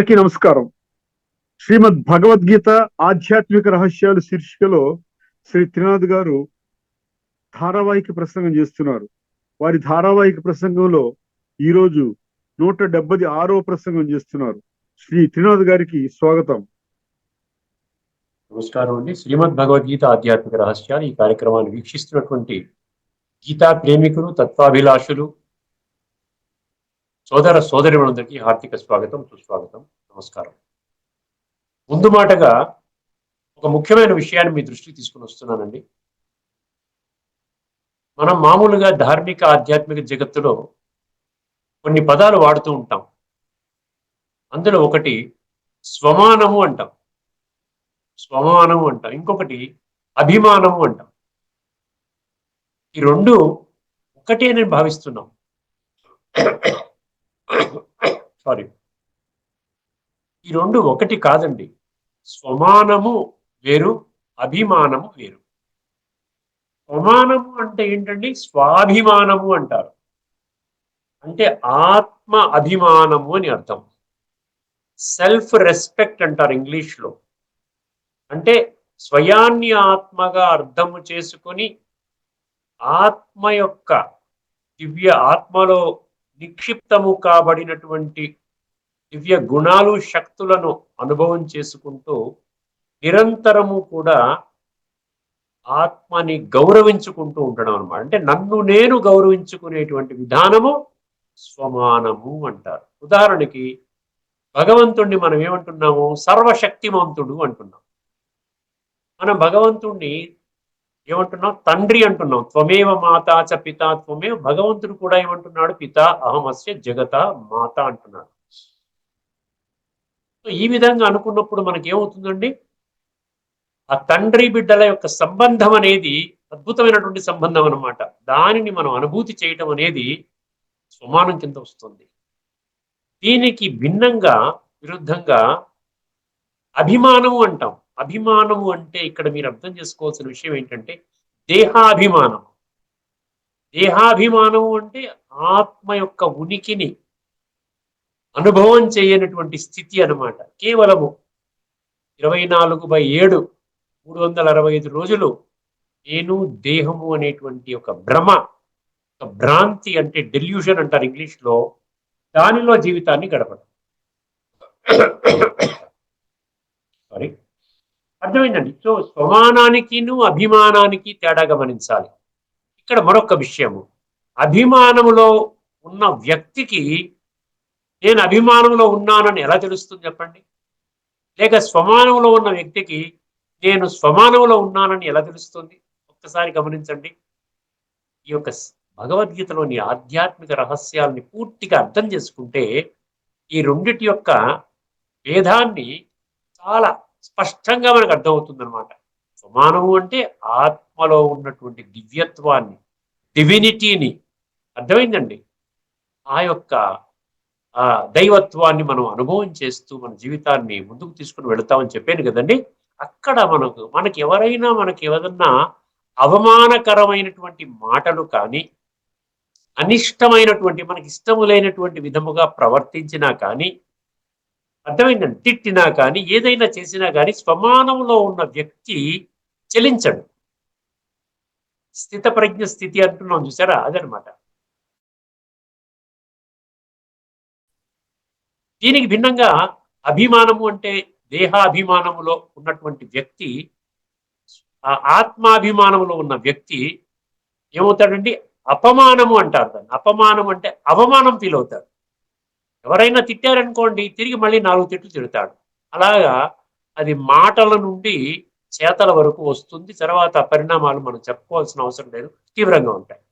అందరికీ నమస్కారం. శ్రీమద్ భగవద్గీత ఆధ్యాత్మిక రహస్యాలు శీర్షికలో శ్రీ త్రినాథ్ గారు ధారావాహిక ప్రసంగం చేస్తున్నారు. వారి ధారావాహిక ప్రసంగంలో ఈరోజు 176వ ప్రసంగం చేస్తున్నారు. శ్రీ త్రినాథ్ గారికి స్వాగతం. నమస్కారం అండి. శ్రీమద్ భగవద్గీత ఆధ్యాత్మిక రహస్యాలు ఈ కార్యక్రమాన్ని వీక్షిస్తున్నటువంటి గీతా ప్రేమికులు, తత్వాభిలాషులు, సోదర సోదరిమణులందరికీ హార్దిక స్వాగతం, సుస్వాగతం, నమస్కారం. ముందు మాటగా ఒక ముఖ్యమైన విషయాన్ని మీ దృష్టికి తీసుకుని వస్తున్నానండి. మనం మామూలుగా ధార్మిక ఆధ్యాత్మిక జగత్తులో కొన్ని పదాలు వాడుతూ ఉంటాం. అందులో ఒకటి స్వమానము అంటాం, ఇంకొకటి అభిమానము అంటాం. ఈ రెండు ఒకటే నేను భావిస్తున్నాం. సారీ, ఈ రెండు ఒకటి కాదండి. స్వమానము వేరు, అభిమానము వేరు. స్వమానము అంటే ఏంటండి? స్వాభిమానము అంటారు, అంటే ఆత్మ అభిమానము అని అర్థం. సెల్ఫ్ రెస్పెక్ట్ అంటారు ఇంగ్లీష్లో. అంటే స్వయాన్ని ఆత్మగా అర్థము చేసుకొని ఆత్మ యొక్క ఆత్మలో నిక్షిప్తము కాబడినటువంటి దివ్య గుణాలు, శక్తులను అనుభవం చేసుకుంటూ నిరంతరము కూడా ఆత్మని గౌరవించుకుంటూ ఉండడం అన్నమాట. అంటే నన్ను నేను గౌరవించుకునేటువంటి విధానము స్వమానము అంటారు. ఉదాహరణకి భగవంతుణ్ణి మనం ఏమంటున్నాము? సర్వశక్తిమంతుడు అంటున్నాం. మనం భగవంతుణ్ణి ఏమంటున్నాం? తండ్రి అంటున్నాం. త్వమేవ మాతా చ పితా త్వమేవ. భగవంతుడు కూడా ఏమంటున్నాడు? పితా అహమస్య జగత మాత అంటున్నాడు. ఈ విధంగా అనుకున్నప్పుడు మనకేమవుతుందండి? ఆ తండ్రి బిడ్డల యొక్క సంబంధం అనేది అద్భుతమైనటువంటి సంబంధం అన్నమాట. దానిని మనం అనుభూతి చేయటం అనేది స్వమానం కింద వస్తుంది. దీనికి భిన్నంగా, విరుద్ధంగా అభిమానము అంటాం. అభిమానము అంటే ఇక్కడ మీరు అర్థం చేసుకోవాల్సిన విషయం ఏంటంటే దేహాభిమానం. దేహాభిమానము అంటే ఆత్మ యొక్క ఉనికిని అనుభవం చేయనటువంటి స్థితి అన్నమాట. కేవలము 24/7 365 రోజులు నేను దేహము అనేటువంటి ఒక భ్రమ, ఒక భ్రాంతి, అంటే డెల్యూషన్ అంటారు ఇంగ్లీష్లో, దానిలో జీవితాన్ని గడపడం. సారీ, అర్థమైందండి. సో స్వమానానికిను అభిమానానికి తేడా గమనించాలి. ఇక్కడ మరొక విషయము, అభిమానములో ఉన్న వ్యక్తికి నేను అభిమానంలో ఉన్నానని ఎలా తెలుస్తుంది చెప్పండి? లేక స్వమానంలో ఉన్న వ్యక్తికి నేను స్వమానంలో ఉన్నానని ఎలా తెలుస్తుంది? ఒక్కసారి గమనించండి. ఈ యొక్క భగవద్గీతలోని ఆధ్యాత్మిక రహస్యాల్ని పూర్తిగా అర్థం చేసుకుంటే ఈ రెండిటి యొక్క భేదాన్ని చాలా స్పష్టంగా మనకు అర్థమవుతుందన్నమాట. స్వమానము అంటే ఆత్మలో ఉన్నటువంటి దివ్యత్వాన్ని, డివినిటీని, అర్థమైందండి, ఆ యొక్క దైవత్వాన్ని మనం అనుభవం చేస్తూ మన జీవితాన్ని ముందుకు తీసుకుని వెళతామని చెప్పాను కదండి. అక్కడ మనకి ఏదన్నా అవమానకరమైనటువంటి మాటలు కానీ, అనిష్టమైనటువంటి, మనకి ఇష్టము లేనటువంటి విధముగా ప్రవర్తించినా కానీ, అర్థమైందండి, తిట్టినా కానీ, ఏదైనా చేసినా కానీ స్వమానంలో ఉన్న వ్యక్తి చెలించడు. స్థితప్రజ్ఞ స్థితి అంటున్నాం చూసారా, అదనమాట. దీనికి భిన్నంగా అభిమానము అంటే దేహాభిమానములో ఉన్నటువంటి వ్యక్తి, ఆ ఆత్మాభిమానంలో ఉన్న వ్యక్తి ఏమవుతాడండి? అపమానము అంటారు దాన్ని. అపమానం అంటే అవమానం ఫీల్ అవుతాడు. ఎవరైనా తిట్టారనుకోండి, తిరిగి మళ్ళీ 4 తిట్లు తిడతాడు. అలాగా అది మాటల నుండి చేతల వరకు వస్తుంది. తర్వాత పరిణామాలు మనం చెప్పుకోవాల్సిన అవసరం లేదు, తీవ్రంగా ఉంటాయి.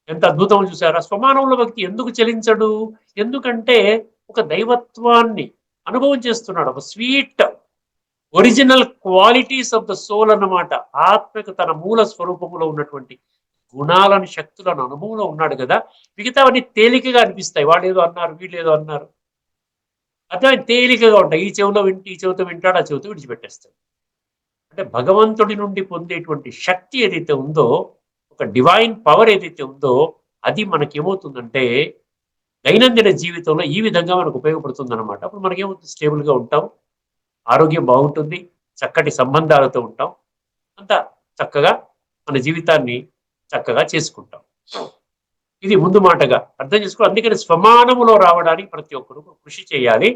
ఎంత అద్భుతం చూసారా? స్వమానంలో వ్యక్తి ఎందుకు చెలించడు? ఎందుకంటే ఒక దైవత్వాన్ని అనుభవం చేస్తున్నాడు. ఒక sweet original qualities of the soul అన్నమాట. ఆత్మకు తన మూల స్వరూపంలో ఉన్నటువంటి గుణాలను, శక్తులను అనుభవంలో ఉన్నాడు కదా. మిగతావన్నీ తేలికగా అనిపిస్తాయి. వాళ్ళు ఏదో అన్నారు, వీళ్ళు ఏదో అన్నారు, అదే తేలికగా ఉంటాయి. ఈ చెవితో వింటాడు, ఆ చెవితో విడిచిపెట్టేస్తాడు. అంటే భగవంతుడి నుండి పొందేటువంటి శక్తి ఏదైతే ఉందో, ఒక డివైన్ పవర్ ఏదైతే ఉందో, అది మనకేమవుతుందంటే దైనందిన జీవితంలో ఈ విధంగా మనకు ఉపయోగపడుతుంది అనమాట. అప్పుడు మనకేమవుతుంది, స్టేబుల్గా ఉంటాం, ఆరోగ్యం బాగుంటుంది, చక్కటి సంబంధాలతో ఉంటాం, అంతా చక్కగా మన జీవితాన్ని చక్కగా చేసుకుంటాం. ఇది ముందు మాటగా అర్థం చేసుకో. అందుకని స్వమానములో రావడానికి ప్రతి ఒక్కరు కృషి చేయాలి.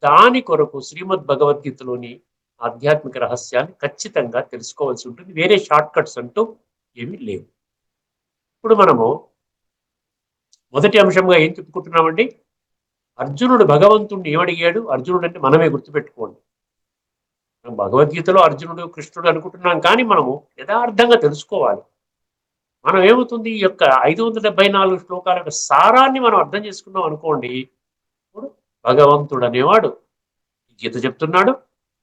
దాని కొరకు శ్రీమద్ భగవద్గీతలోని ఆధ్యాత్మిక రహస్యాన్ని ఖచ్చితంగా తెలుసుకోవాల్సి ఉంటుంది. వేరే షార్ట్ కట్స్ అంటూ ఏమీ లేవు. ఇప్పుడు మనము మొదటి అంశంగా ఏం చెప్పుకుంటున్నామండి? అర్జునుడు భగవంతుడిని ఏమడిగాడు? అర్జునుడు అంటే మనమే గుర్తుపెట్టుకోండి. మనం భగవద్గీతలో అర్జునుడు కృష్ణుడు అనుకుంటున్నాం, కానీ మనము యథార్థంగా తెలుసుకోవాలి. మనం ఏమవుతుంది, ఈ యొక్క 574 శ్లోకాల యొక్క సారాన్ని మనం అర్థం చేసుకున్నాం అనుకోండి. ఇప్పుడు భగవంతుడు అనేవాడు గీత చెప్తున్నాడు,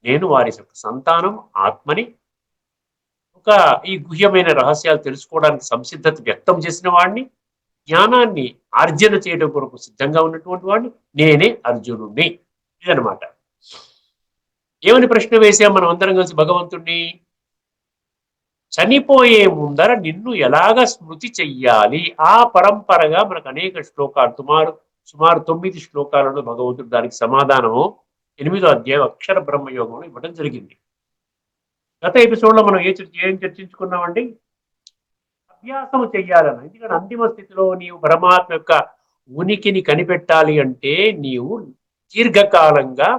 నేను వారి యొక్క సంతానం, ఆత్మని, ఒక ఈ గుహ్యమైన రహస్యాలు తెలుసుకోవడానికి సంసిద్ధత వ్యక్తం చేసిన వాడిని, జ్ఞానాన్ని ఆర్జన చేయడం కొరకు సిద్ధంగా ఉన్నటువంటి వాడిని, నేనే అర్జునుడిని. ఇదనమాట. ఏమని ప్రశ్న వేసాం మనం అందరం కలిసి భగవంతుణ్ణి? చనిపోయే ముందర నిన్ను ఎలాగ స్మృతి చెయ్యాలి? ఆ పరంపరగా మనకు అనేక శ్లోకాలు, సుమారు 9 శ్లోకాలలో భగవంతుడు దానికి సమాధానము 8వ అధ్యాయం అక్షర బ్రహ్మయోగంలో ఇవ్వడం జరిగింది. గత ఎపిసోడ్లో మనం ఏం చర్చించుకున్నామండి? అభ్యాసం చెయ్యాలన్న. ఎందుకంటే అంతిమ స్థితిలో నీవు పరమాత్మ యొక్క ఉనికిని కనిపెట్టాలి అంటే నీవు దీర్ఘకాలంగా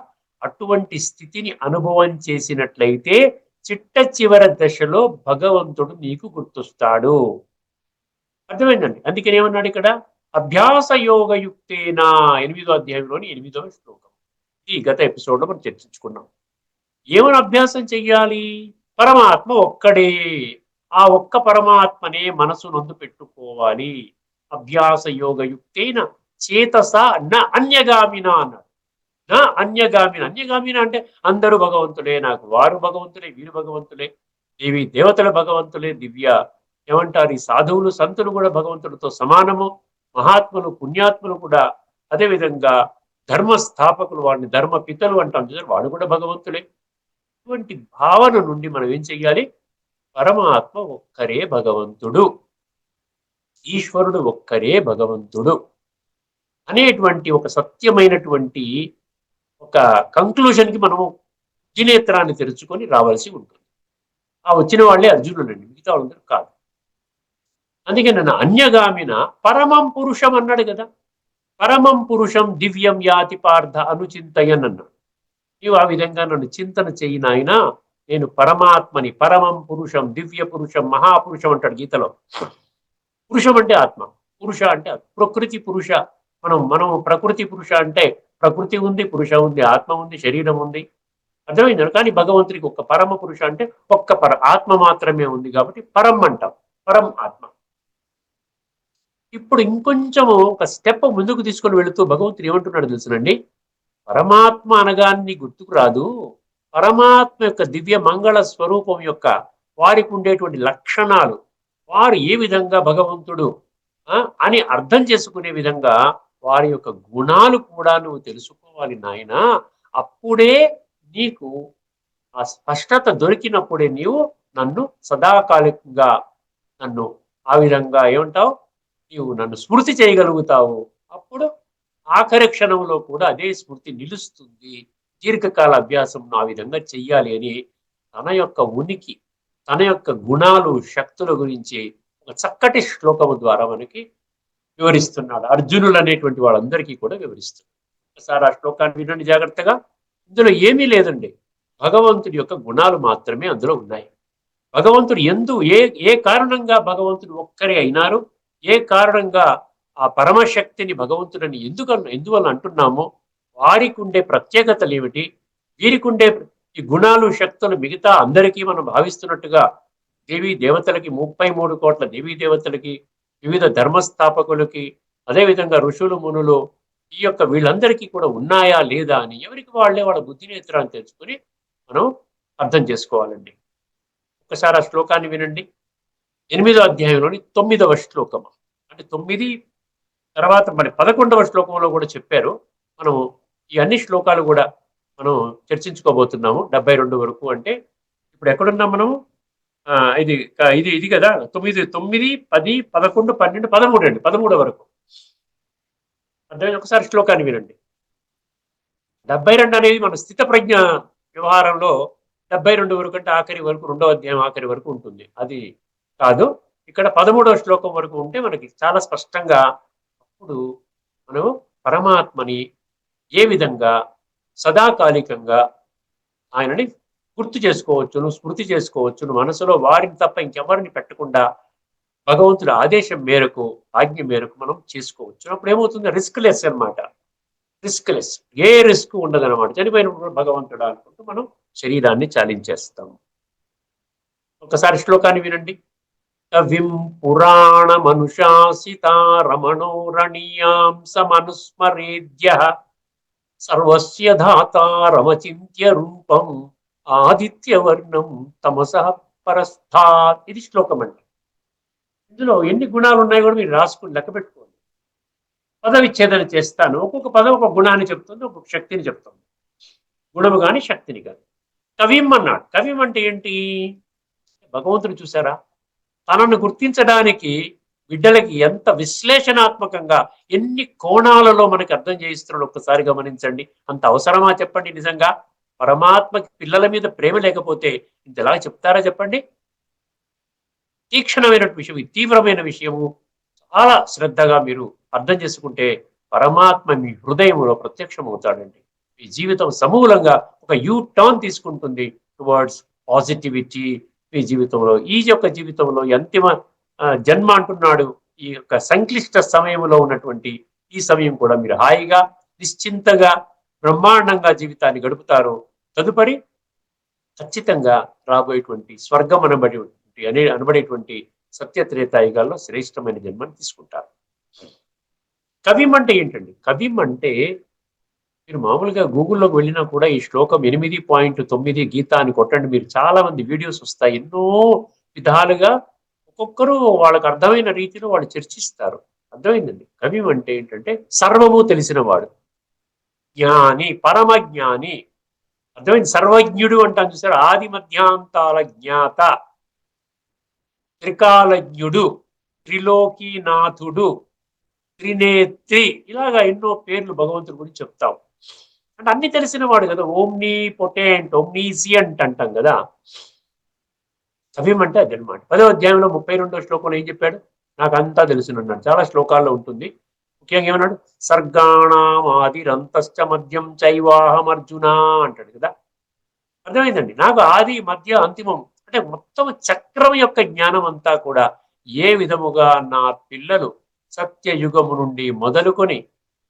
అటువంటి స్థితిని అనుభవం చేసినట్లయితే చిట్ట చివరి దశలో భగవంతుడు నీకు గుర్తొస్తాడు. అర్థమైందండి? అందుకని ఏమన్నాడు ఇక్కడ? అభ్యాస యోగయుక్తేనా 8వ అధ్యాయంలోని 8వ శ్లోకం. ఈ గత ఎపిసోడ్లో మనం చర్చించుకున్నాం. ఏమని అభ్యాసం చెయ్యాలి? పరమాత్మ ఒక్కడే, ఆ ఒక్క పరమాత్మనే మనసు నందు పెట్టుకోవాలి. అభ్యాస యోగయుక్తేన చేతస న అన్యగామిన అన్నాడు. నా అన్యగామిన. అన్యగామిన అంటే అందరూ భగవంతులే, నాకు వారు భగవంతులే, వీరు భగవంతులే, దేవి దేవతల భగవంతులే, దివ్య ఏమంటారు ఈ సాధువులు సంతులు కూడా భగవంతుడితో సమానము, మహాత్ములు పుణ్యాత్ములు కూడా అదేవిధంగా ధర్మ స్థాపకులు, వాడిని ధర్మ పితలు అంటాం చూసారు, వాడు కూడా భగవంతులే. ఇటువంటి భావన నుండి మనం ఏం చెయ్యాలి? పరమాత్మ ఒక్కరే భగవంతుడు, ఈశ్వరుడు ఒక్కరే భగవంతుడు అనేటువంటి ఒక సత్యమైనటువంటి ఒక కంక్లూజన్కి మనము జినేత్రాన్ని తెరుచుకొని రావాల్సి ఉంటుంది. ఆ వచ్చిన వాళ్ళే అర్జునుడండి, మిగతా వాళ్ళందరూ కాదు. అందుకే నన్ను అన్యగామిన పరమం పురుషం అన్నాడు కదా. పరమం పురుషం దివ్యం యాతి పార్థ అనుచింతయన్ అన్నాడు. నీవు ఆ విధంగా నన్ను చింతన చెయ్యి నాయనా, నేను పరమాత్మని, పరమం పురుషం, దివ్య పురుషం, మహాపురుషం అంటాడు గీతలో. పురుషం అంటే ఆత్మ, పురుష అంటే ప్రకృతి పురుష. మనం ప్రకృతి పురుష అంటే ప్రకృతి ఉంది, పురుష ఉంది, ఆత్మ ఉంది, శరీరం ఉంది, అర్థమైంది. కానీ భగవంతుడికి ఒక్క పరమ పురుష అంటే ఒక్క ఆత్మ మాత్రమే ఉంది కాబట్టి పరం అంటాం, పరం ఆత్మ. ఇప్పుడు ఇంకొంచెము ఒక స్టెప్ ముందుకు తీసుకొని వెళుతూ భగవంతుడు ఏమంటున్నాడు తెలుసునండి? పరమాత్మ అనగాన్ని గుర్తుకు రాదు, పరమాత్మ యొక్క దివ్య మంగళ స్వరూపం యొక్క వారికి ఉండేటువంటి లక్షణాలు, వారు ఏ విధంగా భగవంతుడు అని అర్థం చేసుకునే విధంగా వారి యొక్క గుణాలు కూడా నువ్వు తెలుసుకోవాలి నాయన. అప్పుడే నీకు ఆ స్పష్టత దొరికినప్పుడే నీవు నన్ను సదాకాలికంగా నన్ను ఆ విధంగా ఏమంటావు, నీవు నన్ను స్మృతి చేయగలుగుతావు. అప్పుడు ఆఖరి క్షణంలో కూడా అదే స్మృతి నిలుస్తుంది. దీర్ఘకాల అభ్యాసం ఆ విధంగా చెయ్యాలి అని తన యొక్క ఉనికి, తన యొక్క గుణాలు, శక్తుల గురించి ఒక చక్కటి శ్లోకము ద్వారా మనకి వివరిస్తున్నాడు. అర్జునులు అనేటువంటి వాళ్ళందరికీ కూడా వివరిస్తున్నాడు. ఒకసారి ఆ శ్లోకాన్ని వినండి జాగ్రత్తగా. ఇందులో ఏమీ లేదండి, భగవంతుడి యొక్క గుణాలు మాత్రమే అందులో ఉన్నాయి. భగవంతుడు ఏ కారణంగా భగవంతుడు ఒక్కరే అయినారు, ఏ కారణంగా ఆ పరమశక్తిని భగవంతుడని ఎందువల్ల అంటున్నామో, వారికి ఉండే ప్రత్యేకతలు ఏమిటి, వీరికి ఉండే ఈ గుణాలు, శక్తులు మిగతా అందరికీ మనం భావిస్తున్నట్టుగా దేవీ దేవతలకి 33 కోట్ల దేవీ దేవతలకి, వివిధ ధర్మస్థాపకులకి, అదేవిధంగా ఋషులు మునులు, ఈ యొక్క వీళ్ళందరికీ కూడా ఉన్నాయా లేదా అని ఎవరికి వాళ్ళ బుద్ధి నేత్రాన్ని తెలుసుకుని మనం అర్థం చేసుకోవాలండి. ఒకసారి ఆ శ్లోకాన్ని వినండి. 8వ అధ్యాయంలోని 9వ శ్లోకం. అంటే 9 తర్వాత మరి 11వ శ్లోకంలో కూడా చెప్పారు. మనం ఈ అన్ని శ్లోకాలు కూడా మనం చర్చించుకోబోతున్నాము 72 వరకు. అంటే ఇప్పుడు ఎక్కడున్నాం మనము? ఇది ఇది ఇది కదా 9, 10, 11, 12, 13 అండి, 13 వరకు. అర్థం ఒకసారి శ్లోకాన్ని వినండి. 72 అనేది మన స్థిత ప్రజ్ఞ వ్యవహారంలో 72 వరకు అంటే ఆఖరి వరకు, 2వ అధ్యాయం ఆఖరి వరకు ఉంటుంది. అది కాదు, ఇక్కడ 13వ శ్లోకం వరకు ఉంటే మనకి చాలా స్పష్టంగా అప్పుడు మనం పరమాత్మని ఏ విధంగా సదాకాలికంగా ఆయనని గుర్తు చేసుకోవచ్చును, స్మృతి చేసుకోవచ్చును, మనసులో వారిని తప్ప ఇంకెవరిని పెట్టకుండా భగవంతుడి ఆదేశం మేరకు, ఆజ్ఞ మేరకు మనం చేసుకోవచ్చు. అప్పుడు ఏమవుతుంది, రిస్క్ లెస్ అనమాట. రిస్క్ లెస్, ఏ రిస్క్ ఉండదన్నమాట. చనిపోయినప్పుడు భగవంతుడు అనుకుంటూ మనం శరీరాన్ని చాలించేస్తాం. ఒకసారి శ్లోకాన్ని వినండి. కవిం పురాణ మనుషాసితారమణో రణీయాం సమనుస్మరేద్య సర్వస్య ధాతారమచింత్య రూపం ఆదిత్యవర్ణం తమసః పరస్థాత్. ఇది శ్లోకం అండి. ఇందులో ఎన్ని గుణాలు ఉన్నాయో కూడా మీరు రాసుకుని లెక్క పెట్టుకోండి. పద విచ్ఛేదన చేస్తాను. ఒక్కొక్క పదం ఒక గుణాన్ని చెప్తుంది, ఒక్కొక్క శక్తిని చెప్తుంది. గుణము కానీ శక్తిని కానీ. కవిం అన్నాడు. కవిం అంటే ఏంటి? భగవంతుడు చూసారా, తనను గుర్తించడానికి బిడ్డలకి ఎంత విశ్లేషణాత్మకంగా ఎన్ని కోణాలలో మనకి అర్థం చేయిస్తున్నాడు ఒక్కసారి గమనించండి. అంత అవసరమా చెప్పండి? నిజంగా పరమాత్మకి పిల్లల మీద ప్రేమ లేకపోతే ఇంతలా చెప్తారా చెప్పండి? తీక్షణమైన విషయం, తీవ్రమైన విషయము. చాలా శ్రద్ధగా మీరు అర్థం చేసుకుంటే పరమాత్మ మీ హృదయంలో ప్రత్యక్షం అవుతాడండి. మీ జీవితం సమూలంగా ఒక యూ టర్న్ తీసుకుంటుంది టువర్డ్స్ పాజిటివిటీ. మీ జీవితంలో, ఈ యొక్క జీవితంలో అంతిమ జన్మ అంటున్నాడు, ఈ యొక్క సంక్లిష్ట సమయంలో ఉన్నటువంటి ఈ సమయం కూడా మీరు హాయిగా నిశ్చింతగా బ్రహ్మాండంగా జీవితాన్ని గడుపుతారు. తదుపరి ఖచ్చితంగా రాబోయేటువంటి స్వర్గం అనబడేటువంటి సత్యత్రేతాయుగాల్లో శ్రేష్టమైన జన్మని తీసుకుంటారు. కవిం అంటే ఏంటండి? కవిం అంటే మీరు మామూలుగా గూగుల్లోకి వెళ్ళినా కూడా ఈ శ్లోకం 8.9 గీత అని కొట్టండి, మీరు చాలా మంది వీడియోస్ వస్తాయి. ఎన్నో విధాలుగా ఒక్కొక్కరు వాళ్ళకి అర్థమైన రీతిలో వాళ్ళు చర్చిస్తారు. అర్థమైందండి? కవిం అంటే ఏంటంటే సర్వము తెలిసిన వాడు, జ్ఞాని, పరమ జ్ఞాని. అర్థమైంది? సర్వజ్ఞుడు అంటాను చూసారు. ఆది మధ్యాంతాల జ్ఞాత, త్రికాలజ్ఞుడు, త్రిలోకీనాథుడు, త్రినేత్రి, ఇలాగా ఎన్నో పేర్లు భగవంతుడి గురించి చెప్తాం. అంటే అన్ని తెలిసిన వాడు కదా. ఓమ్నీ పొటెంట్, ఓమ్నీసియంట్ అంటాం కదా. కవిం అంటే అదనమాట. 10వ అధ్యాయంలో 32వ శ్లోకంలో ఏం చెప్పాడు? నాకు అంతా తెలుసునన్నాడు. చాలా శ్లోకాల్లో ఉంటుంది. ముఖ్యంగా ఏమన్నాడు? సర్గాణామాదిరంతశ్చ మధ్యం చైవాహం అర్జున అంటాడు కదా. అర్థమైందండి? నాకు ఆది మధ్య అంతిమం అంటే మొత్తం చక్రం యొక్క జ్ఞానం అంతా కూడా ఏ విధముగా నా పిల్లలు సత్యయుగము నుండి మొదలుకొని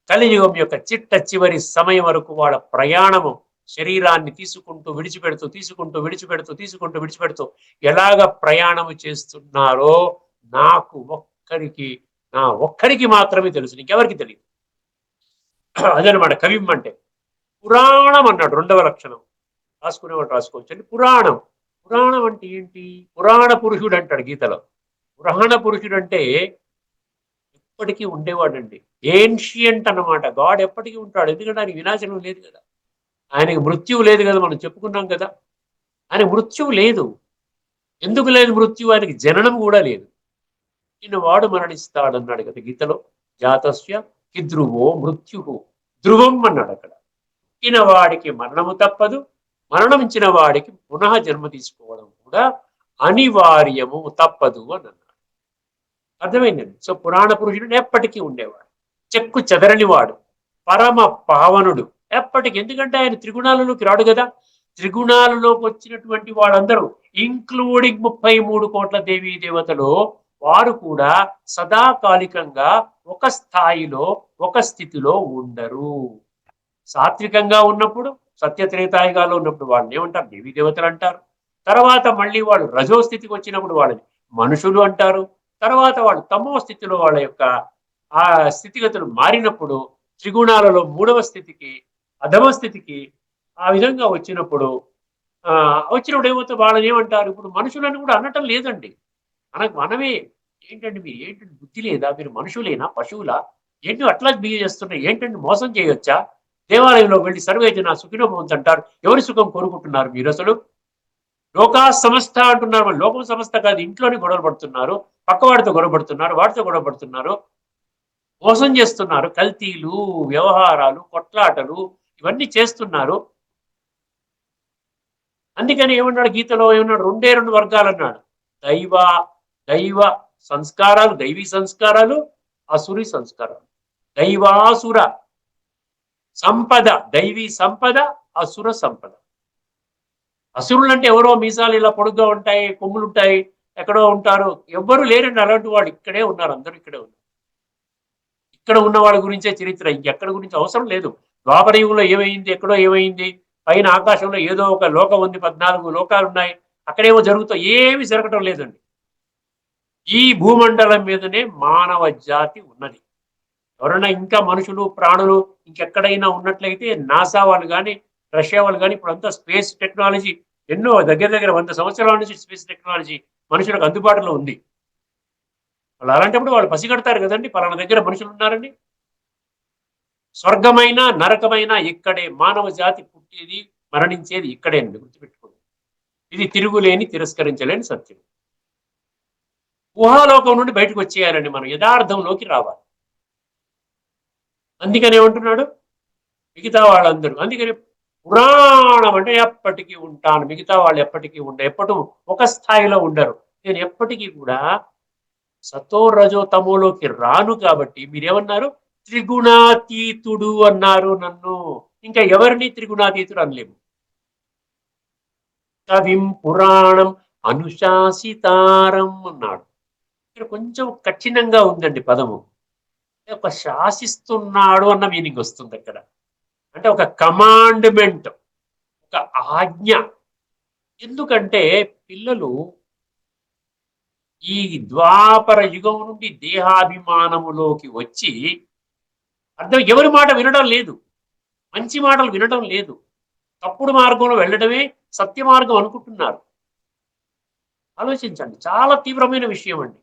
కలియుగం యొక్క చిట్ట చివరి సమయం వరకు వాళ్ళ ప్రయాణము, శరీరాన్ని తీసుకుంటూ విడిచిపెడుతూ, తీసుకుంటూ విడిచిపెడుతూ, తీసుకుంటూ విడిచిపెడుతూ ఎలాగ ప్రయాణము చేస్తున్నారో నాకు నా ఒక్కరికి మాత్రమే తెలుసు, నీకెవరికి తెలియదు. అదనమాట కవిం అంటే. పురాణం అన్నాడు 2వ లక్షణం. రాసుకునేవాడు రాసుకోవచ్చు అండి. పురాణం. పురాణం అంటే ఏంటి? పురాణ పురుషుడు అంటాడు గీతలో. పురాణ పురుషుడు అంటే ఎప్పటికీ ఉండేవాడండి. ఏన్షియంట్ అన్నమాట. గాడ్ ఎప్పటికీ ఉంటాడు. ఎందుకంటే ఆయనకి వినాశనం లేదు కదా, ఆయనకి మృత్యువు లేదు కదా. మనం చెప్పుకున్నాం కదా, ఆయన మృత్యువు లేదు. ఎందుకు లేదు మృత్యువు? ఆయనకి జననం కూడా లేదు. ఈయన వాడు మరణిస్తాడన్నాడు కదా గీతలో. జాతస్య కి ధ్రువో మృత్యు ధ్రువం అన్నాడు అక్కడ. ఈయన వాడికి మరణము తప్పదు, మరణించిన వాడికి పునః జన్మ తీసుకోవడం కూడా అనివార్యము, తప్పదు అని అన్నాడు. అర్థమైందండి? సో పురాణ పురుషుడు ఎప్పటికీ ఉండేవాడు, చెక్కు చెదరని వాడు, పరమ పావనుడు ఎప్పటికి. ఎందుకంటే ఆయన త్రిగుణాలలోకి రాడు కదా. త్రిగుణాలలోకి వచ్చినటువంటి వాళ్ళందరూ ఇంక్లూడింగ్ 33 కోట్ల దేవీ దేవతలు, వారు కూడా సదాకాలికంగా ఒక స్థాయిలో, ఒక స్థితిలో ఉండరు. సాత్వికంగా ఉన్నప్పుడు, సత్యత్రేతాయుగాలో ఉన్నప్పుడు వాళ్ళని ఏమంటారు? దేవీ దేవతలు అంటారు. తర్వాత మళ్ళీ వాళ్ళు రజో స్థితికి వచ్చినప్పుడు వాళ్ళని మనుషులు అంటారు. తర్వాత వాళ్ళు తమో స్థితిలో వాళ్ళ యొక్క ఆ స్థితిగతులు మారినప్పుడు త్రిగుణాలలో 3వ స్థితికి, అధమ స్థితికి ఆ విధంగా వచ్చినప్పుడు ఏమవుతుంది? వాళ్ళని ఏమంటారు? ఇప్పుడు మనుషులని కూడా అనటం లేదండి. మనమే ఏంటండి, మీరు ఏంటంటే బుద్ధి లేదా, మీరు మనుషులేనా, పశువులా, ఏంటి అట్లా బిహేవ్ చేస్తున్నారు, ఏంటండి మోసం చేయొచ్చా, దేవాలయంలో వెళ్ళి సర్వేజన సుఖినో భవంతు అంటారు. ఎవరి సుఖం కోరుకుంటున్నారు మీరు? అసలు లోకా సమస్త అంటున్నారు. లోకం సమస్త కాదు. ఇంట్లోనే గొడవలు పడుతున్నారు, పక్కవాడితో గొడవ పడుతున్నారు, వాడితో గొడవ పడుతున్నారు. మోసం చేస్తున్నారు. కల్తీలు, వ్యవహారాలు, కొట్లాటలు ఇవన్నీ చేస్తున్నారు. అందుకని ఏమన్నాడు గీతలో, ఏమన్నాడు, రెండే రెండు వర్గాలు అన్నాడు. దైవ దైవ సంస్కారాలు, దైవీ సంస్కారాలు, అసురి సంస్కారాలు. దైవాసుర సంపద, దైవీ సంపద, అసుర సంపద. అసురులు అంటే ఎవరో మీసాలు ఇలా పొడుగ్గా ఉంటాయి, కొమ్ములు ఉంటాయి, ఎక్కడో ఉంటారు. ఎవ్వరు లేరండి అలాంటి వాడు. ఇక్కడే ఉన్నారు, అందరూ ఇక్కడే ఉన్నారు. ఇక్కడ ఉన్న వాళ్ళ గురించే చరిత్ర, ఇంకెక్కడ గురించి అవసరం లేదు. ద్వాపర యుగంలో ఏమైంది, ఎక్కడో ఏమైంది, పైన ఆకాశంలో ఏదో ఒక లోకం ఉంది, 14 లోకాలు ఉన్నాయి, అక్కడేమో జరుగుతాయి, ఏమి జరగటం లేదండి. ఈ భూమండలం మీదనే మానవ జాతి ఉన్నది. ఎవరైనా ఇంకా మనుషులు, ప్రాణులు ఇంకెక్కడైనా ఉన్నట్లయితే నాసా వాళ్ళు కానీ, రష్యా వాళ్ళు కానీ, ఇప్పుడు అంతా స్పేస్ టెక్నాలజీ, ఎన్నో దగ్గర దగ్గర 100 సంవత్సరాల నుంచి స్పేస్ టెక్నాలజీ మనుషులకు అందుబాటులో ఉంది. వాళ్ళు అలాంటప్పుడు వాళ్ళు పసిగడతారు కదండి, పలానా దగ్గర మనుషులు ఉన్నారని. స్వర్గమైన నరకమైన ఇక్కడే, మానవ జాతి పుట్టేది మరణించేది ఇక్కడే అండి, గుర్తుపెట్టుకోండి. ఇది తిరుగులేని తిరస్కరించలేని సత్యం. ఊహాలోకం నుండి బయటకు వచ్చేయాలండి, మనం యథార్థంలోకి రావాలి. అందుకని ఏమంటున్నాడు, మిగతా వాళ్ళందరూ, అందుకని పురాణం అంటే ఎప్పటికీ ఉంటాను, మిగతా వాళ్ళు ఎప్పటికీ ఎప్పటి ఒక స్థాయిలో ఉండరు. నేను ఎప్పటికీ కూడా సతో రజో తమోలోకి రాను కాబట్టి మీరేమన్నారు, త్రిగుణాతీతుడు అన్నారు నన్ను. ఇంకా ఎవరిని త్రిగుణాతీతుడు అనలేము. కవిం పురాణం అనుశాసితారం అన్నాడు. ఇక్కడ కొంచెం కఠినంగా ఉందండి పదము. ఒక శాసిస్తున్నాడు అన్న మీనింగ్ వస్తుంది అక్కడ. అంటే ఒక కమాండ్మెంట్, ఒక ఆజ్ఞ. ఎందుకంటే పిల్లలు ఈ ద్వాపర యుగం నుండి దేహాభిమానములోకి వచ్చి అర్థం, ఎవరి మాట వినడం లేదు, మంచి మాటలు వినడం లేదు, తప్పుడు మార్గంలో వెళ్ళడమే సత్య మార్గం అనుకుంటున్నారు. ఆలోచించండి, చాలా తీవ్రమైన విషయం అండి.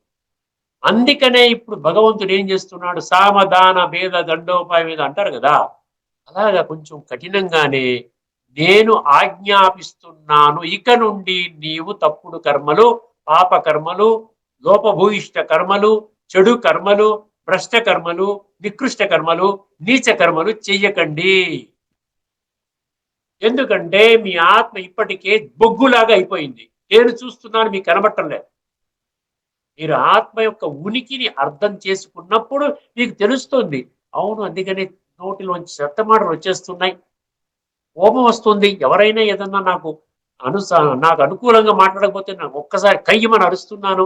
అందుకనే ఇప్పుడు భగవంతుడు ఏం చేస్తున్నాడు, సామదాన భేద దండోపాయం మీద అంటారు కదా, అలాగా కొంచెం కఠినంగానే నేను ఆజ్ఞాపిస్తున్నాను, ఇక నుండి నీవు తప్పుడు కర్మలు, పాప కర్మలు, లోపభూయిష్ట కర్మలు, చెడు కర్మలు, భ్రష్ట కర్మలు, నికృష్ట కర్మలు, నీచ కర్మలు చెయ్యకండి. ఎందుకంటే మీ ఆత్మ ఇప్పటికే బొగ్గులాగా అయిపోయింది. నేను చూస్తున్నాను, మీకు కనబట్టం లేదు. మీరు ఆత్మ యొక్క ఉనికిని అర్థం చేసుకున్నప్పుడు మీకు తెలుస్తుంది. అవును, అందుకనే నోటిలోంచి చెత్తమాటలు వచ్చేస్తున్నాయి, కోపం వస్తుంది. ఎవరైనా ఏదన్నా నాకు అనుకూలంగా మాట్లాడకపోతే నాకు ఒక్కసారి కయ్యమని అరుస్తున్నాను.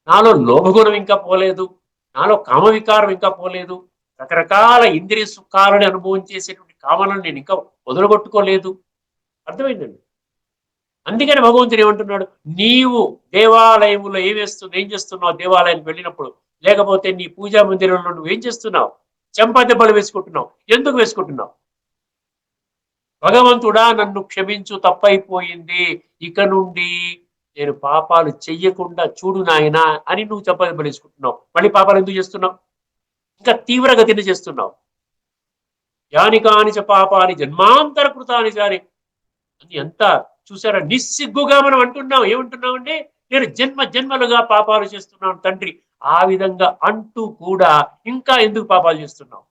నాలో లోభగుణం ఇంకా పోలేదు, నాలో కామ వికారం ఇంకా పోలేదు, రకరకాల ఇంద్రియ సుఖాలను అనుభవం చేసేటువంటి కామాలను నేను ఇంకా వదలగొట్టుకోలేదు. అర్థమైందండి. అందుకని భగవంతుడు ఏమంటున్నాడు, నీవు దేవాలయంలో ఏం చేస్తున్నావు, దేవాలయానికి వెళ్ళినప్పుడు, లేకపోతే నీ పూజా మందిరంలో నువ్వు ఏం చేస్తున్నావు, చెంపదెబ్బలు వేసుకుంటున్నావు. ఎందుకు వేసుకుంటున్నావు? భగవంతుడా నన్ను క్షమించు, తప్పైపోయింది, ఇక నుండి నేను పాపాలు చెయ్యకుండా చూడు నాయనా అని నువ్వు చెంపదెబ్బలు వేసుకుంటున్నావు. మళ్ళీ పాపాలు ఎందుకు చేస్తున్నావు? ఇంకా తీవ్రగతిని చేస్తున్నావు. యాని కాని చ పాపాని జన్మాంతర కృతాని జాని అని ఎంత చూసారా, నిస్సిగ్గుగా మనం అంటున్నాం. ఏమంటున్నామంటే, నేను జన్మ జన్మలుగా పాపాలు చేస్తున్నాను తండ్రి. ఆ విధంగా అంటూ కూడా ఇంకా ఎందుకు పాపాలు చేస్తున్నావు?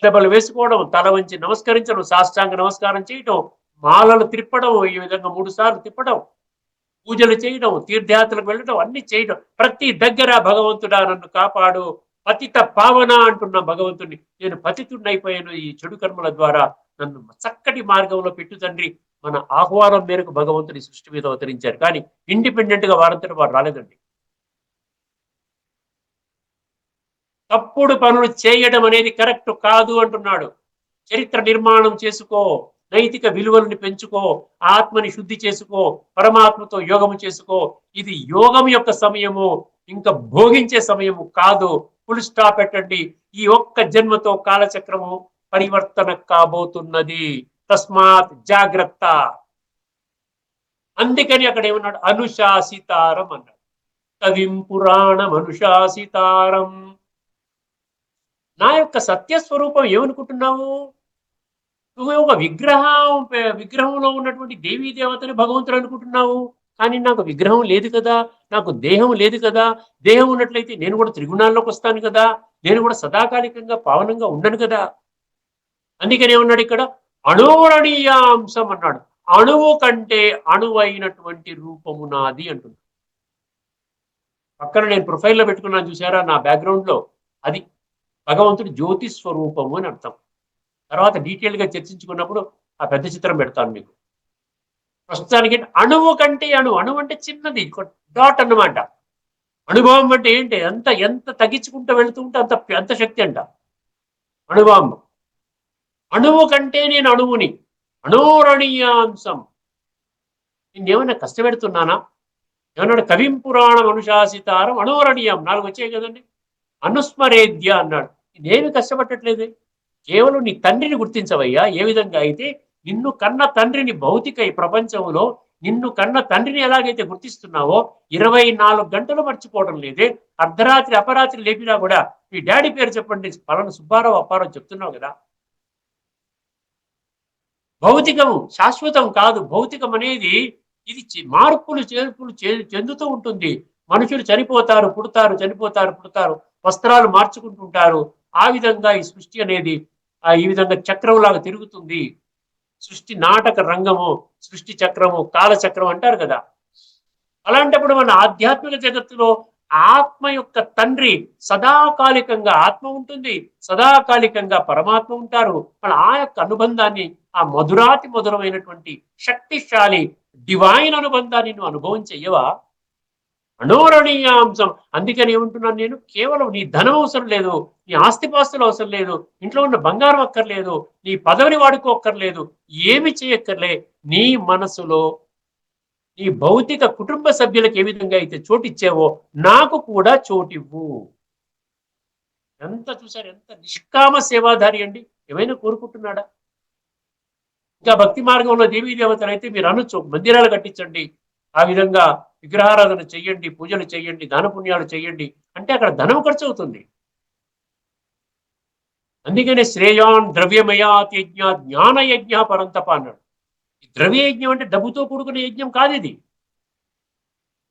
దెబ్బలు వేసుకోవడం, తల వంచి నమస్కరించడం, సాష్టాంగ నమస్కారం చేయడం, మాలలు తిప్పడం, ఈ విధంగా 3 సార్లు తిప్పడం, పూజలు చేయడం, తీర్థయాత్రలకు వెళ్ళడం, అన్ని చేయడం. ప్రతి దగ్గర భగవంతుడా నన్ను కాపాడు, పతిత పావన అంటున్న భగవంతుడిని, నేను పతితుడిని అయిపోయాను ఈ చెడు కర్మల ద్వారా, నన్ను చక్కటి మార్గంలో పెట్టు తండ్రి. మన ఆహ్వానం మేరకు భగవంతుడి సృష్టి మీద అవతరించారు. కానీ ఇండిపెండెంట్ గా వారంతటి వారు రాలేదండి. తప్పుడు పనులు చేయడం అనేది కరెక్ట్ కాదు అంటున్నాడు. చరిత్ర నిర్మాణం చేసుకో, నైతిక విలువలను పెంచుకో, ఆత్మని శుద్ధి చేసుకో, పరమాత్మతో యోగము చేసుకో. ఇది యోగం యొక్క సమయము, ఇంకా భోగించే సమయము కాదు. ఫుల్ స్టాప్ పెట్టండి. ఈ ఒక్క జన్మతో కాలచక్రము పరివర్తన కాబోతున్నది. తస్మాత్ జాగ్రత్త. అందుకని అక్కడ ఏమన్నాడు, అనుశాసితారం అన్నాడు. కవిం పురాణం అనుశాసితారం. నా యొక్క సత్యస్వరూపం ఏమనుకుంటున్నావు? నువ్వు ఒక విగ్రహంలో ఉన్నటువంటి దేవీ దేవతని భగవంతుడు అనుకుంటున్నావు. కానీ నాకు విగ్రహం లేదు కదా, నాకు దేహం లేదు కదా, దేహం ఉన్నట్లయితే నేను కూడా త్రిగుణాల్లోకి వస్తాను కదా, నేను కూడా సదాకాలికంగా పావనంగా ఉండను కదా. అందుకని ఏమన్నాడు ఇక్కడ, అణోరణీయాంశం అన్నాడు. అణువు కంటే అణువైనటువంటి రూపము నాది అంటున్నాడు. పక్కన నేను ప్రొఫైల్లో పెట్టుకున్నాను చూసారా నా బ్యాక్గ్రౌండ్ లో, అది భగవంతుడి జ్యోతి స్వరూపము అని అర్థం. తర్వాత డీటెయిల్ గా చర్చించుకున్నప్పుడు ఆ పెద్ద చిత్రం పెడతాను మీకు. ప్రస్తుతానికి అణువు కంటే అణువు, అణువు అంటే చిన్నది, డాట్ అన్నమాట. అణుభావం అంటే ఏంటి, ఎంత ఎంత తగ్గించుకుంటూ వెళుతూ ఉంటే అంత అంత శక్తి అంట అణుభావం. అణువు కంటే నేను అణువుని, అణోరణీయాంశం. నేనేమైనా కష్టపెడుతున్నానా? ఏమన్నాడు, కవిం పురాణం అనుశాసితారం అణోరణీయం, 4 వచ్చాయి కదండి. అనుస్మరేద్య అన్నాడు. నేనేమి కష్టపడట్లేదు, కేవలం నీ తండ్రిని గుర్తించవయ్యా. ఏ విధంగా అయితే నిన్ను కన్న తండ్రిని భౌతిక ఈ ప్రపంచంలో నిన్ను కన్న తండ్రిని ఎలాగైతే గుర్తిస్తున్నావో 24 గంటలు మర్చిపోవడం లేదే. అర్ధరాత్రి అపరాత్రి లేపినా కూడా మీ డాడీ పేరు చెప్పండి, పలానా సుబ్బారావు అప్పారావు చెప్తున్నావు కదా. భౌతికము శాశ్వతం కాదు. భౌతికం అనేది ఇది మార్పులు చేర్పులు చెందుతూ ఉంటుంది. మనుషులు చనిపోతారు, పుడతారు, చనిపోతారు, పుడతారు, వస్త్రాలు మార్చుకుంటుంటారు. ఆ విధంగా ఈ సృష్టి అనేది ఈ విధంగా చక్రంలాగా తిరుగుతుంది. సృష్టి నాటక రంగము, సృష్టి చక్రము, కాలచక్రం అంటారు కదా. అలాంటప్పుడు మన ఆధ్యాత్మిక జగత్తులో ఆత్మ యొక్క తండ్రి సదాకాలికంగా ఆత్మ ఉంటుంది, సదాకాలికంగా పరమాత్మ ఉంటారు. మన ఆ యొక్క అనుబంధాన్ని, ఆ మధురాతి మధురమైనటువంటి శక్తిశాలి డివైన్ అనుబంధాన్ని నువ్వు అనుభవం చెయ్యవా? అణోరణీయాంశం. అందుకని ఏమంటున్నాను నేను, కేవలం నీ ధనం అవసరం లేదు, నీ ఆస్తిపాస్తులు అవసరం లేదు, ఇంట్లో ఉన్న బంగారం అక్కర్లేదు, నీ పదవిని వాడుకోక్కర్లేదు, ఏమి చేయక్కర్లే. నీ మనసులో నీ భౌతిక కుటుంబ సభ్యులకు ఏ విధంగా అయితే చోటిచ్చావో నాకు కూడా చోటివ్వు. ఎంత చూసారు, ఎంత నిష్కామ సేవాధారి అండి. ఏమైనా కోరుకుంటున్నాడా? ఇంకా భక్తి మార్గంలో దేవీ దేవతలు అయితే మీరు అనొచ్చు, మందిరాలు కట్టించండి, ఆ విధంగా విగ్రహారాధన చెయ్యండి, పూజలు చెయ్యండి, దాన పుణ్యాలు చెయ్యండి అంటే అక్కడ ధనం ఖర్చు అవుతుంది. అందుకనే శ్రేయాన్ ద్రవ్యమయాత్ యజ్ఞ జ్ఞాన యజ్ఞ పరంతప అన్నాడు. ద్రవ్య యజ్ఞం అంటే డబ్బుతో కూడుకునే యజ్ఞం కాదు ఇది.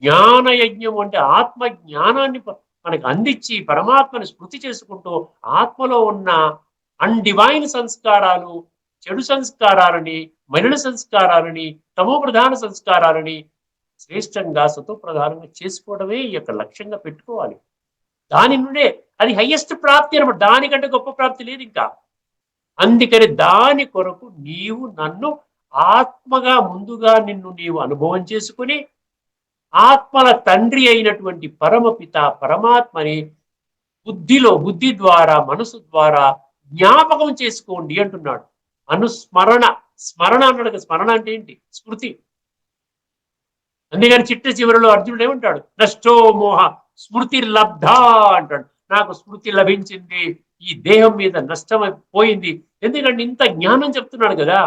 జ్ఞాన యజ్ఞం అంటే ఆత్మ జ్ఞానాన్ని మనకు అందించి పరమాత్మని స్మృతి చేసుకుంటూ ఆత్మలో ఉన్న అన్డివైన్ సంస్కారాలు, చెడు సంస్కారాలని, మలిన సంస్కారాలని, తమో ప్రధాన సంస్కారాలని శ్రేష్టంగా సతో ప్రధానంగా చేసుకోవడమే ఈ యొక్క లక్ష్యంగా పెట్టుకోవాలి. దాని నుండే అది హయ్యెస్ట్ ప్రాప్తి అనమాట. దానికంటే గొప్ప ప్రాప్తి లేదు ఇంకా. అందుకని దాని కొరకు నీవు నన్ను ఆత్మగా ముందుగా నిన్ను నీవు అనుభవం చేసుకుని ఆత్మల తండ్రి అయినటువంటి పరమపిత పరమాత్మని బుద్ధి ద్వారా, మనసు ద్వారా జ్ఞాపకం చేసుకోండి అంటున్నాడు. అనుస్మరణ, స్మరణ అన్నాడు. స్మరణ అంటే ఏంటి? స్మృతి. అందుకని చిట్ట చివరిలో అర్జునుడు ఏమంటాడు, నష్టో మోహ స్మృతి లబ్ధా అంటాడు. నాకు స్మృతి లభించింది, ఈ దేహం మీద నష్టమైపోయింది. ఎందుకంటే ఇంత జ్ఞానం చెప్తున్నాడు కదా.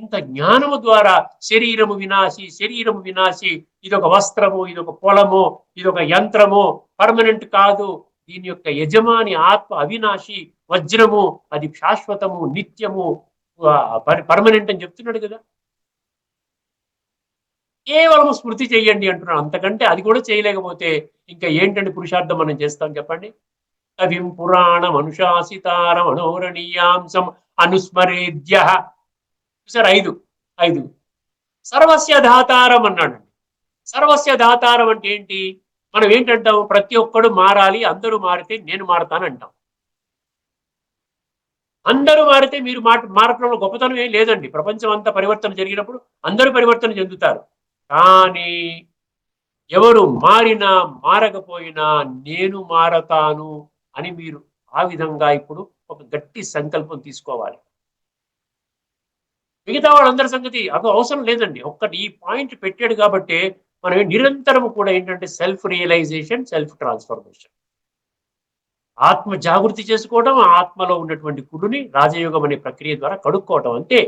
ఇంత జ్ఞానము ద్వారా శరీరము వినాశి, శరీరము వినాశి, ఇదొక వస్త్రము, ఇదొక పొలము, ఇదొక యంత్రము, పర్మనెంట్ కాదు. దీని యొక్క యజమాని ఆత్మ అవినాశి, వజ్రము, అది శాశ్వతము, నిత్యము, పర్మనెంట్ అని చెప్తున్నాడు కదా. కేవలం స్మృతి చెయ్యండి అంటున్నాడు. అంతకంటే అది కూడా చేయలేకపోతే ఇంకా ఏంటంటే పురుషార్థం మనం చేస్తాం చెప్పండి. కవిం పురాణం అనుశాసితారం అణోరణీయాంశం అనుస్మరేద్య. చూసారు, 5 సర్వస్య దాతారం అన్నాడు. సర్వస్య దాతారం అంటే ఏంటి? మనం ఏంటంటాం, ప్రతి ఒక్కడు మారాలి, అందరూ మారితే నేను మారతానంటాం. అందరూ మారితే మీరు మారటంలో గొప్పతనం ఏం లేదండి. ప్రపంచం అంతా పరివర్తన జరిగినప్పుడు అందరూ పరివర్తన చెందుతారు. కానీ ఎవరు మారినా మారకపోయినా నేను మారతాను అని మీరు ఆ విధంగా ఇప్పుడు ఒక గట్టి సంకల్పం తీసుకోవాలి. మిగతా వాళ్ళందరి సంగతి అది అవసరం లేదండి. ఒక్కటి ఈ పాయింట్ పెట్టాడు కాబట్టి మనం నిరంతరం కూడా ఏంటంటే సెల్ఫ్ రియలైజేషన్, సెల్ఫ్ ట్రాన్స్ఫర్మేషన్, ఆత్మ జాగృతి చేసుకోవడం, ఆత్మలో ఉన్నటువంటి కుడుని రాజయోగం అనే ప్రక్రియ ద్వారా కడుక్కోవటం. అంతే.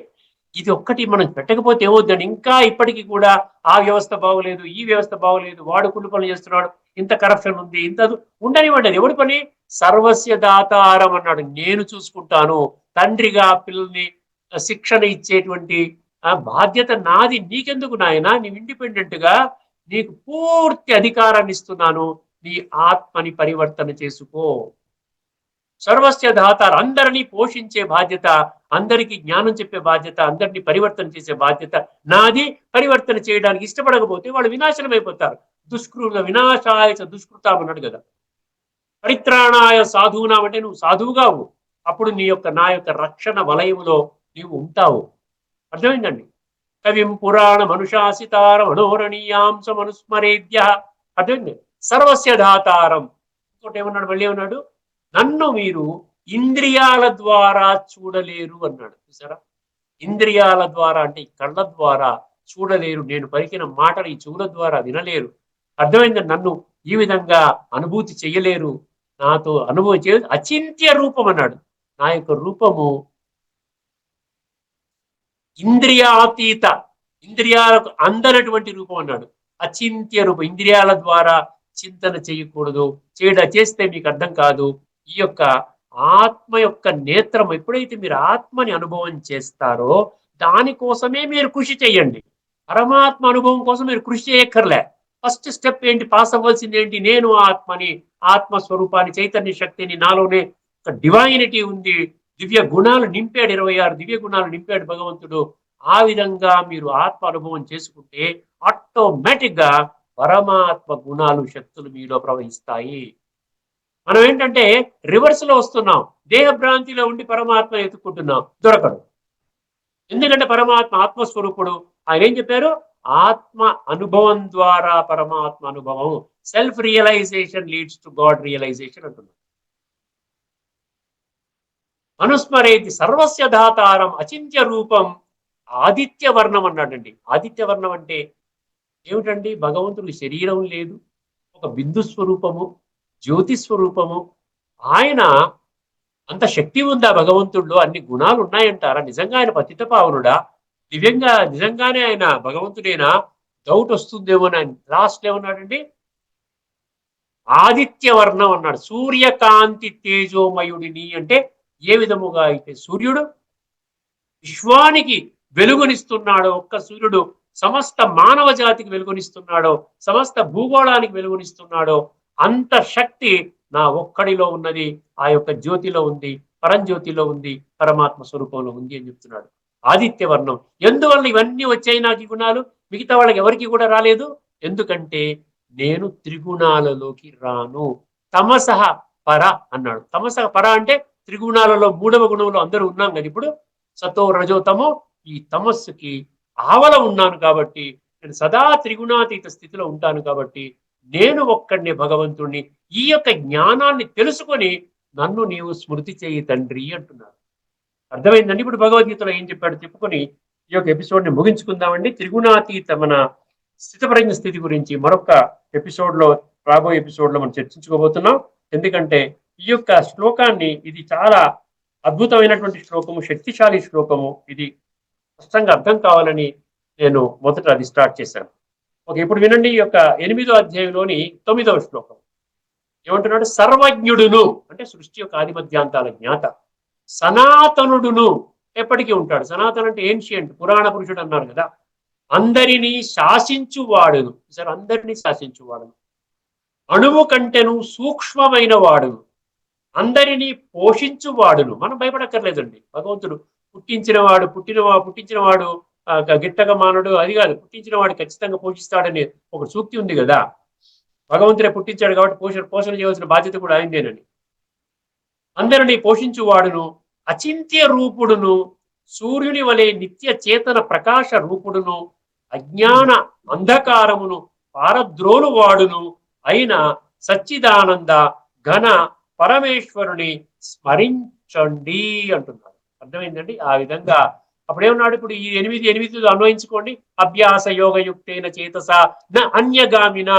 ఇది ఒక్కటి మనం పెట్టకపోతే ఏమవుద్దండి, ఇంకా ఇప్పటికీ కూడా ఆ వ్యవస్థ బాగోలేదు, ఈ వ్యవస్థ బాగోలేదు, వాడు కుళ్ళు పనులు చేస్తున్నాడు, ఇంత కరప్షన్ ఉంది, ఇంత ఉండనివ్వండి. అది ఎవడి పని? సర్వస్య దాతారం అన్నాడు. నేను చూసుకుంటాను. తండ్రిగా పిల్లల్ని శిక్షణ ఇచ్చేటువంటి బాధ్యత నాది. నీకెందుకు నాయన? నీవు ఇండిపెండెంట్ గా నీకు పూర్తి అధికారాన్ని ఇస్తున్నాను, నీ ఆత్మని పరివర్తన చేసుకో. సర్వస్య దాతారు, అందరినీ పోషించే బాధ్యత, అందరికీ జ్ఞానం చెప్పే బాధ్యత, అందరినీ పరివర్తన చేసే బాధ్యత నాది. పరివర్తన చేయడానికి ఇష్టపడకపోతే వాళ్ళు వినాశనం అయిపోతారు. వినాశాయ దుష్కృతం అన్నాడు కదా. పరిత్రాణాయ సాధువునాం అంటే నువ్వు సాధువుగావు, అప్పుడు నా యొక్క రక్షణ వలయములో నీవు ఉంటావు. అర్థమైందండి. కవిం పురాణ మనుషాసితార మనోరణీయాంశ మనుస్మరేద్య. అర్థమైంది. సర్వస్య దాతారం. ఇంకోటి ఏమన్నాడు, మళ్ళీ ఏమన్నాడు, నన్ను మీరు ఇంద్రియాల ద్వారా చూడలేరు అన్నాడు. చూసారా, ఇంద్రియాల ద్వారా అంటే ఈ కళ్ళ ద్వారా చూడలేరు, నేను పలికిన మాటలు ఈ చెవుల ద్వారా వినలేరు. అర్థమైందని, నన్ను ఈ విధంగా అనుభూతి చెయ్యలేరు, నాతో అనుభవం చేయలేదు. అచింత్య రూపం అన్నాడు. నా యొక్క రూపము ఇంద్రియాతీత, ఇంద్రియాలకు అందనటువంటి రూపం అన్నాడు. అచింత్య రూపం, ఇంద్రియాల ద్వారా చింతన చేయకూడదు. చేస్తే మీకు అర్థం కాదు. ఈ యొక్క ఆత్మ యొక్క నేత్రం ఎప్పుడైతే మీరు ఆత్మని అనుభవం చేస్తారో దానికోసమే మీరు కృషి చేయండి. పరమాత్మ అనుభవం కోసం మీరు కృషి చేయక్కర్లే. ఫస్ట్ స్టెప్ ఏంటి, పాస్ అవ్వాల్సింది ఏంటి, నేను ఆత్మని, ఆత్మస్వరూపాన్ని, చైతన్య శక్తిని, నాలోనే ఒక డివైనిటీ ఉంది, దివ్య గుణాలు నింపాడు, 26 దివ్య గుణాలు నింపాడు భగవంతుడు. ఆ విధంగా మీరు ఆత్మ అనుభవం చేసుకుంటే ఆటోమేటిక్ గా పరమాత్మ గుణాలు, శక్తులు మీలో ప్రవహిస్తాయి. మనం ఏంటంటే రివర్స్ లో వస్తున్నాం. దేహభ్రాంతిలో ఉండి పరమాత్మ ఎత్తుకుంటున్నాం, దొరకడు. ఎందుకంటే పరమాత్మ ఆత్మస్వరూపుడు. ఆయన ఏం చెప్పారు, ఆత్మ అనుభవం ద్వారా పరమాత్మ అనుభవం, self realisation leads to God realisation అంటున్నాడు. అనుస్మరేది సర్వస్య దాతారం అచింత్య రూపం ఆదిత్య వర్ణం అన్నాడండి. ఆదిత్య వర్ణం అంటే ఏమిటండి, భగవంతుడి శరీరం లేదు, ఒక బిందు స్వరూపము, జ్యోతి స్వరూపము. ఆయన అంత శక్తి ఉందా భగవంతుడిలో, అన్ని గుణాలు ఉన్నాయంటారా? నిజంగా ఆయన పతిత పావనుడా? నిజంగానే ఆయన భగవంతుడేనా? డౌట్ వస్తుందేమో. ఆయన లాస్ట్ ఏమన్నాడండి, ఆదిత్య వర్ణం అన్నాడు. సూర్యకాంతి తేజోమయుడిని అంటే ఏ విధముగా అయితే సూర్యుడు విశ్వానికి వెలుగునిస్తున్నాడో, ఒక్క సూర్యుడు సమస్త మానవ జాతికి వెలుగునిస్తున్నాడో, సమస్త భూగోళానికి వెలుగునిస్తున్నాడో, అంత శక్తి నా ఒక్కడిలో ఉన్నది, ఆ యొక్క జ్యోతిలో ఉంది, పరంజ్యోతిలో ఉంది, పరమాత్మ స్వరూపంలో ఉంది అని చెప్తున్నాడు. ఆదిత్య వర్ణం. ఎందువల్ల ఇవన్నీ వచ్చాయి నాకు ఈ గుణాలు, మిగతా వాళ్ళకి ఎవరికి కూడా రాలేదు? ఎందుకంటే నేను త్రిగుణాలలోకి రాను. తమసహ పర అన్నాడు. తమసహ పర అంటే త్రిగుణాలలో 3వ గుణంలో అందరూ ఉన్నాం కదా ఇప్పుడు. సతో రజో తమో, ఈ తమస్సుకి ఆవల ఉన్నాను కాబట్టి, నేను సదా త్రిగుణాతీత స్థితిలో ఉంటాను కాబట్టి నేను ఒక్కడినే భగవంతుణ్ణి. ఈ యొక్క జ్ఞానాన్ని తెలుసుకొని నన్ను నీవు స్మృతి చేయి తండ్రి అంటున్నారు. అర్థమైందండి. ఇప్పుడు భగవద్గీతలో ఏం చెప్పాడు చెప్పుకొని ఈ యొక్క ఎపిసోడ్ ని ముగించుకుందామండి. త్రిగుణాతీత మన స్థితప్రజ్ఞ స్థితి గురించి మరొక ఎపిసోడ్ లో, రాబోయే ఎపిసోడ్ లో మనం చర్చించుకోబోతున్నాం. ఎందుకంటే ఈ యొక్క శ్లోకాన్ని, ఇది చాలా అద్భుతమైనటువంటి శ్లోకము, శక్తిశాలి శ్లోకము. ఇది స్పష్టంగా అర్థం కావాలని నేను మొదట అది స్టార్ట్ చేశాను. ఓకే, ఇప్పుడు వినండి. ఈ యొక్క 8వ అధ్యాయంలోని 9వ శ్లోకం ఏమంటున్నాడు, సర్వజ్ఞుడును అంటే సృష్టి యొక్క ఆది మధ్యాంతాల జ్ఞాత, సనాతనుడును ఎప్పటికీ ఉంటాడు. సనాతన అంటే ఏన్షియంట్, పురాణ పురుషుడు అన్నారు కదా. అందరినీ శాసించువాడును, సరే అందరినీ శాసించువాడును, అణువు కంటెను సూక్ష్మమైన వాడును, అందరినీ పోషించువాడును. మనం భయపడక్కర్లేదండి. భగవంతుడు పుట్టించినవాడు గిట్టక మానడు, అది కాదు. పుట్టించిన వాడు ఖచ్చితంగా పోషిస్తాడని ఒక సూక్తి ఉంది కదా. భగవంతుడే పుట్టించాడు కాబట్టి పోషణ చేయవలసిన బాధ్యత కూడా ఆయనదేనని. అందరినీ పోషించువాడును, అచింత్య రూపుడును, సూర్యుని వలె నిత్య చేతన ప్రకాశ రూపుడును, అజ్ఞాన అంధకారమును పారద్రోలు వాడును అయిన సచ్చిదానంద ఘన పరమేశ్వరుని స్మరించండి అంటున్నాడు. అర్థమైందండి. ఆ విధంగా అప్పుడేమన్నాడు, ఇప్పుడు ఈ 8 అన్వయించుకోండి. అభ్యాస యోగయుక్తైన చేతస న అన్యగామిన.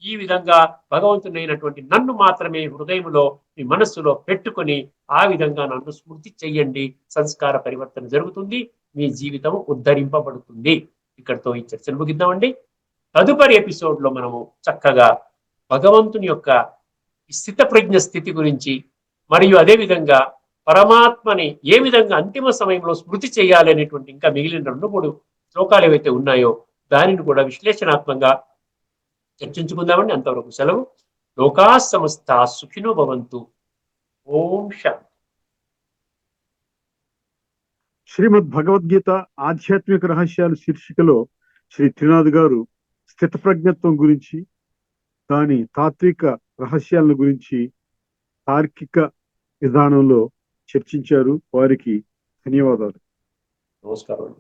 ఈ విధంగా భగవంతునైనటువంటి నన్ను మాత్రమే హృదయంలో, మీ మనస్సులో పెట్టుకొని ఆ విధంగా నన్ను స్మృతి చెయ్యండి. సంస్కార పరివర్తన జరుగుతుంది, మీ జీవితం ఉద్ధరింపబడుతుంది. ఇక్కడితో ఈ చర్చను ముగిద్దామండి. తదుపరి ఎపిసోడ్ లో మనము చక్కగా భగవంతుని యొక్క స్థితప్రజ్ఞ స్థితి గురించి, మరియు అదే విధంగా పరమాత్మని ఏ విధంగా అంతిమ సమయంలో స్మృతి చేయాలి అనేటువంటి ఇంకా మిగిలిన 2-3 శ్లోకాలు ఏవైతే ఉన్నాయో దానిని కూడా విశ్లేషణాత్మకంగా చర్చించుకుందామండి. అంతవరకు సెలవు. లోకా సమస్త సుఖినో భవంతు. ఓం శాంతి. శ్రీమద్ భగవద్గీత ఆధ్యాత్మిక రహస్యాలు శీర్షికలో శ్రీ త్రినాథ్ గారు స్థితప్రజ్ఞత్వం గురించి, దాని తాత్విక రహస్యాలను గురించి తార్కిక విధానంలో చర్చించారు. వారికి ధన్యవాదాలు. నమస్కారం.